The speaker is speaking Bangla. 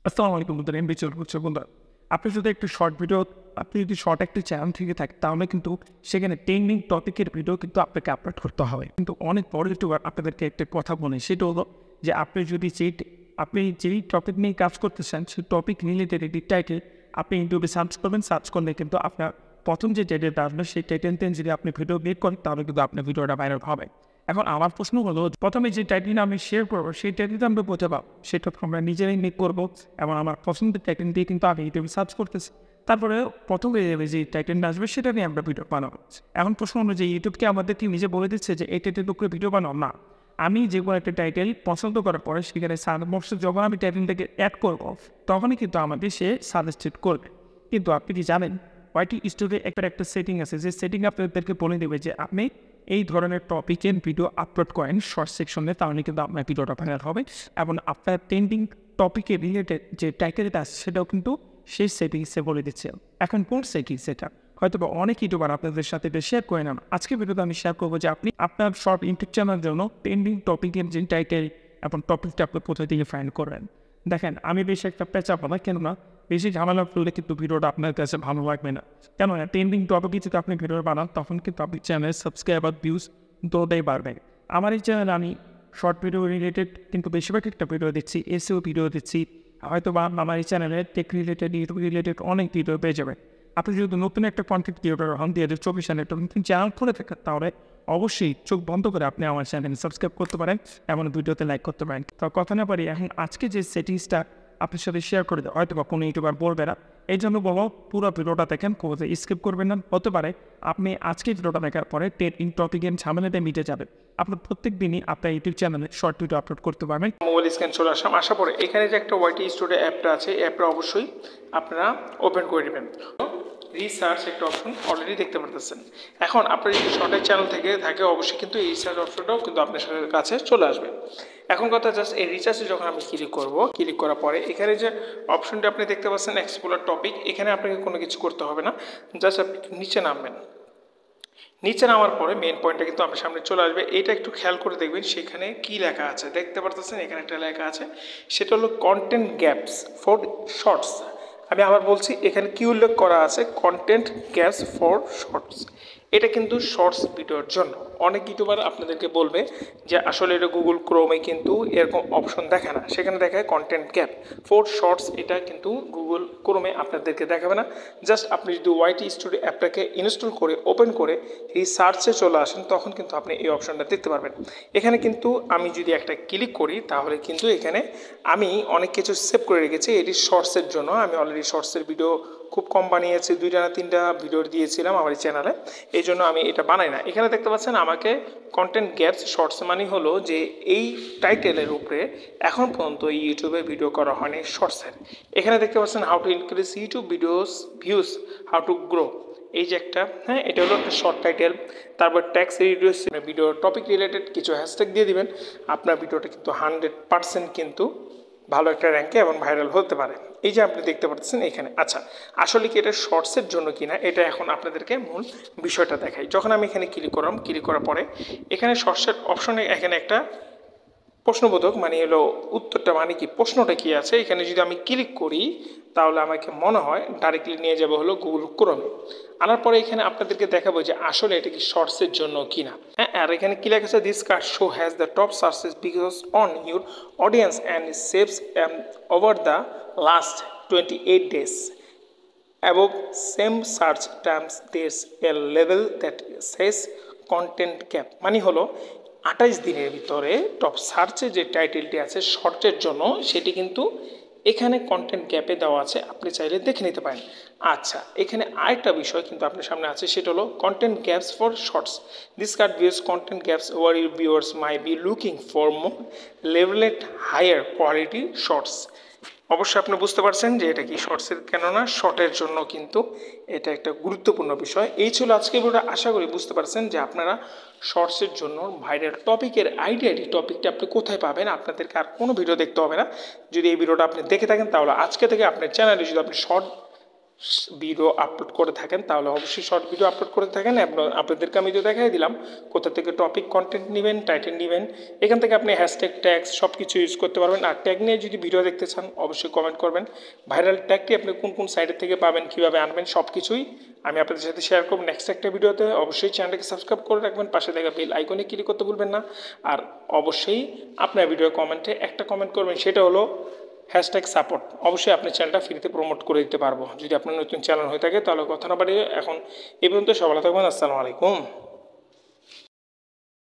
আসসালামু আলাইকুম বন্ধুরা, এমবি চল হচ্ছে বন্ধুরা। আপনি যদি একটু শর্ট ভিডিও, আপনি যদি শর্ট একটি চ্যানেল থেকে থাকে তাহলে কিন্তু সেখানে ট্রেন্ডিং টপিকের ভিডিও কিন্তু আপনাকে আপলোড করতে হবে। কিন্তু অনেক বড় ইউটিউবার আপনাদেরকে একটা কথা বলে, সেটা হলো যে আপনি যেই টপিক নিয়ে কাজ করতেছেন সেই টপিক রিলেটেড একটি টাইটেল আপনি ইউটিউবে সার্চ করবেন। সার্চ করলে কিন্তু আপনার প্রথম যে টাইটেলটা আসবে সেই টাইটেলটা যদি আপনি ভিডিও মেক করেন তাহলে কিন্তু আপনার ভিডিওটা ভাইরাল হবে। এখন আমার প্রশ্ন হলো, প্রথমে যে টাইটেলটা আমি শেয়ার করবো সেই টাইটেলটা আমরা বোঝা পাবো, সেটা আমরা নিজেরাই মেক করবো এবং আমার পছন্দের টাইটেল দিয়ে কিন্তু আমি ইউটিউবে সার্চ করতেছি। তারপরে প্রথমে যে টাইটেলটা আসবে সেটা নিয়ে আমরা ভিডিও বানাবো। এখন প্রশ্ন হলো যে ইউটিউবকে আমাদেরকে নিজে বলে দিচ্ছে যে এই টাইটেল উপরে ভিডিও বানাও না। আমি যে কোনো একটা টাইটেল পছন্দ করার পরে সেখানে সাজেস্ট যখন আমি টাইটেলটাকে অ্যাড করবো তখনই কিন্তু আমাকে সে সাজেস্টেড করবে। কিন্তু আপনি কি জানেন ওয়াইটি স্টুডিও একটা সেটিং আছে, যে সেটিং আপনাদেরকে বলে দেবে যে আপনি এই ধরনের টপিকের ভিডিও আপলোড করেন শর্ট সেকশনে, তাহলে কিন্তু আপনার ভিডিওটা ভাইরাল হবে এবং আপনার ট্রেন্ডিং টপিকে রিলেটেড যে টাইটেলটা আছে সেটাও কিন্তু সেই সেটিংসে বলে দিচ্ছে। এখন কোন সেটিংস সেটা হয়তো বা অনেক ইউটিউবার আপনাদের সাথে শেয়ার করে নেন। আজকে ভিডিওতে আমি শেয়ার করবো যে আপনি আপনার শর্ট ইউটিউব চ্যানেলের জন্য ট্রেন্ডিং টপিকের যে টাইটেল এবং টপিকটা আপনি কোথায় থেকে ফাইন্ড করবেন। দেখেন, আমি বেশি একটা পেঁচাবো না, কেননা বেশি ঝামেলা করলে কিন্তু ভিডিওটা আপনার কাছে ভালো লাগবে না। কেননা ট্রেন্ডিং টপিকে যদি আপনি ভিডিও বানান তখন কিন্তু আপনি চ্যানেলের সাবস্ক্রাইবার ভিউজ দুটোই বাড়বে। আমার এই চ্যানেলে আমি শর্ট ভিডিও রিলেটেড কিন্তু বেশিরভাগ একটা ভিডিও দিচ্ছি, এসিও ভিডিও দিচ্ছি, হয়তো বা আমার এই চ্যানেলে টেক রিলেটেড, ইউটিউব রিলেটেড অনেক ভিডিও পেয়ে যাবেন। আপনি যদি নতুন একটা কন্টেন্ট ক্রিয়েটর হন 2024 সালে একটা নতুন চ্যানেল খুলে থাকেন তাহলে অবশ্যই চোখ বন্ধ করে আপনি আমার চ্যানেলে সাবস্ক্রাইব করতে পারেন এবং ভিডিওতে লাইক করতে পারেন। তো কথা না পারি, এখন আজকে যে সেটিংসটা আপনার সাথে শেয়ার করে দেয় হয়তো বা কোনো ইউটিউবার বলবে না, এই জন্য বলো পুরো ভিডিওটা দেখেন, কোথায় স্কিপ করবেন না। হতে পারে আপনি আজকে ভিডিওটা দেখার পরে ট্রেন্ডিং টপিকের ঝামেলাতে মিটে যাবে, আপনার প্রত্যেক দিনই আপনার ইউটিউব চ্যানেলে শর্ট ভিডিও আপলোড করতে পারবেন। মোবাইল স্ক্যান চলে আসলাম, আসার পরে এখানে যে একটা ওয়াইটি স্টুডিও অ্যাপটা আছে, এই অ্যাপটা অবশ্যই আপনারা ওপেন করে নেবেন। রিসার্চ একটা অপশন অলরেডি দেখতে পারতেছেন। এখন আপনার যদি শর্টের চ্যানেল থেকে থাকে অবশ্যই কিন্তু এই রিসার্চ অপশনটাও কিন্তু আপনার কাছে চলে আসবে। এখন কথা জাস্ট এই রিসার্চে যখন আমি ক্লিক করব, ক্লিক করার পরে এখানে যে অপশনটা আপনি দেখতে পাচ্ছেন এক্সপ্লোর টপিক, এখানে আপনাকে কোনো কিছু করতে হবে না, জাস্ট আপনি নিচে নামবেন। নিচে নামার পরে মেন পয়েন্টটা কিন্তু আপনার সামনে চলে আসবে। এটা একটু খেয়াল করে দেখবেন সেখানে কি লেখা আছে, দেখতে পারতেছেন এখানে একটা লেখা আছে, সেটা হলো কন্টেন্ট গ্যাপস ফর শর্টস। আমি আবার বলছি, এখানে কি উল্লেখ করা আছে, কন্টেন্ট গ্যাপস ফর শর্টস। এটা কিন্তু শর্টস ভিডিওর জন্য। অনেক ইউটিউবার আপনাদেরকে বলবে যে আসলে এটা গুগল ক্রোমে কিন্তু এরকম অপশন দেখে না, সেখানে দেখায় কন্টেন্ট গ্যাপ ফর শর্টস। এটা কিন্তু গুগল ক্রোমে আপনাদেরকে দেখাবে না। জাস্ট আপনি যদি ওয়াইটি স্টুডিও অ্যাপটাকে ইনস্টল করে ওপেন করে এই সার্চে চলে আসেন তখন কিন্তু আপনি এই অপশনটা দেখতে পারবেন। এখানে কিন্তু আমি যদি একটা ক্লিক করি তাহলে কিন্তু এখানে আমি অনেক কিছু সেভ করে রেখেছি। এটি শর্টসের জন্য আমি অলরেডি শর্টসের ভিডিও খুব কম বানিয়েছি, 2টা না 3টা ভিডিও দিয়েছিলাম আমার এই চ্যানেলে, এই জন্য আমি এটা বানাই না। এখানে দেখতে পাচ্ছেন আমাকে কন্টেন্ট গ্যাপস শর্টস মানে হলো যে এই টাইটেলের উপরে এখন পর্যন্ত ইউটিউবে ভিডিও করা হয়নি শর্টসের। এখানে দেখতে পাচ্ছেন how to increase YouTube videos views, how to grow, এই যে একটা, হ্যাঁ এটা হলো একটা শর্ট টাইটেল। তারপর tax reduce, video topic related কিছু হ্যাশট্যাগ দিয়ে দিবেন, আপনার ভিডিওটা কিন্তু 100% কিন্তু ভালো একটা র্যাঙ্কে এবং ভাইরাল হতে পারে। এই যে আপনি দেখতে পাচ্ছেন এখানে। আচ্ছা, আসলে কি এটা শর্টসের জন্য কিনা এটা এখন আপনাদেরকে মূল বিষয়টা দেখাই। যখন আমি এখানে ক্লিক করলাম, ক্লিক করার পরে এখানে শর্টসের অপশনে এখানে একটা প্রশ্নবোধক মানে হলো উত্তরটা মানে কি, প্রশ্নটা কি আছে, এখানে যদি আমি ক্লিক করি তাহলে আমাকে মনে হয় ডাইরেক্টলি নিয়ে যাবে হলো গুগল ক্রোমে। আনার পরে এখানে আপনাদেরকে দেখাবো যে আসলে এটা কি শর্টসের জন্য কিনা। হ্যাঁ, আর এখানে কি লেখা আছে, this card show has the top searches because on your audience and saves over the last 28 days. Above same search terms there's a level that says content gap, মানে হলো 28 দিনের ভিতরে টপ সার্চে যে টাইটেলটি আছে শর্টের জন্য সেটি কিন্তু এখানে কন্টেন্ট গ্যাপে দেওয়া আছে, আপনি চাইলে দেখে নিতে পারেন। আচ্ছা, এখানে আরেকটা বিষয় কিন্তু আপনার সামনে আছে, সেটা হলো content gaps for shorts. This card views content gaps where your viewers may be looking for more levelled higher quality shorts. অবশ্যই আপনি বুঝতে পারছেন যে এটা কি শর্টসের, কেননা শর্টের জন্য কিন্তু এটা একটা গুরুত্বপূর্ণ বিষয়। এই ছিল আজকের ভিডিওটা, আশা করি বুঝতে পারছেন যে আপনারা শর্টসের জন্য ভাইরাল টপিকের আইডিয়াটি, টপিকটা আপনি কোথায় পাবেন, আপনাদেরকে আর কোনো ভিডিও দেখতে হবে না। যদি এই ভিডিওটা আপনি দেখে থাকেন তাহলে আজকে থেকে আপনার চ্যানেলে যদি আপনি শর্ট ভিডিও আপলোড করে থাকেন তাহলে অবশ্যই শর্ট ভিডিও আপলোড করে থাকেন। আপনাদেরকে আমি তো দেখাই দিলাম কোথা থেকে টপিক কন্টেন্ট নেবেন, টাইটেল নেবেন, এখান থেকে আপনি হ্যাশট্যাগ ট্যাগস সব কিছু ইউজ করতে পারবেন। আর ট্যাগ নিয়ে যদি ভিডিও দেখতে চান অবশ্যই কমেন্ট করবেন। ভাইরাল ট্যাগটি আপনি কোন কোন সাইটের থেকে পাবেন, কীভাবে আনবেন, সব কিছুই আমি আপনাদের সাথে শেয়ার করব নেক্সট একটা ভিডিওতে। অবশ্যই চ্যানেলটাকে সাবস্ক্রাইব করে রাখবেন, পাশে থাকা বেল আইকনে ক্লিক করতে ভুলবেন না। আর অবশ্যই আপনার ভিডিও কমেন্টে একটা কমেন্ট করবেন, সেটা হলো হ্যাশট্যাগ সাপোর্ট। অবশ্যই আপনার চ্যানেলটা ফ্রিতে প্রমোট করে দিতে পারবো যদি আপনার নতুন চ্যানেল হয়ে থাকে। তাহলে কথা না বাড়িয়ে এখন এই পর্যন্ত সবাই থাকবেন। আসসালামু আলাইকুম।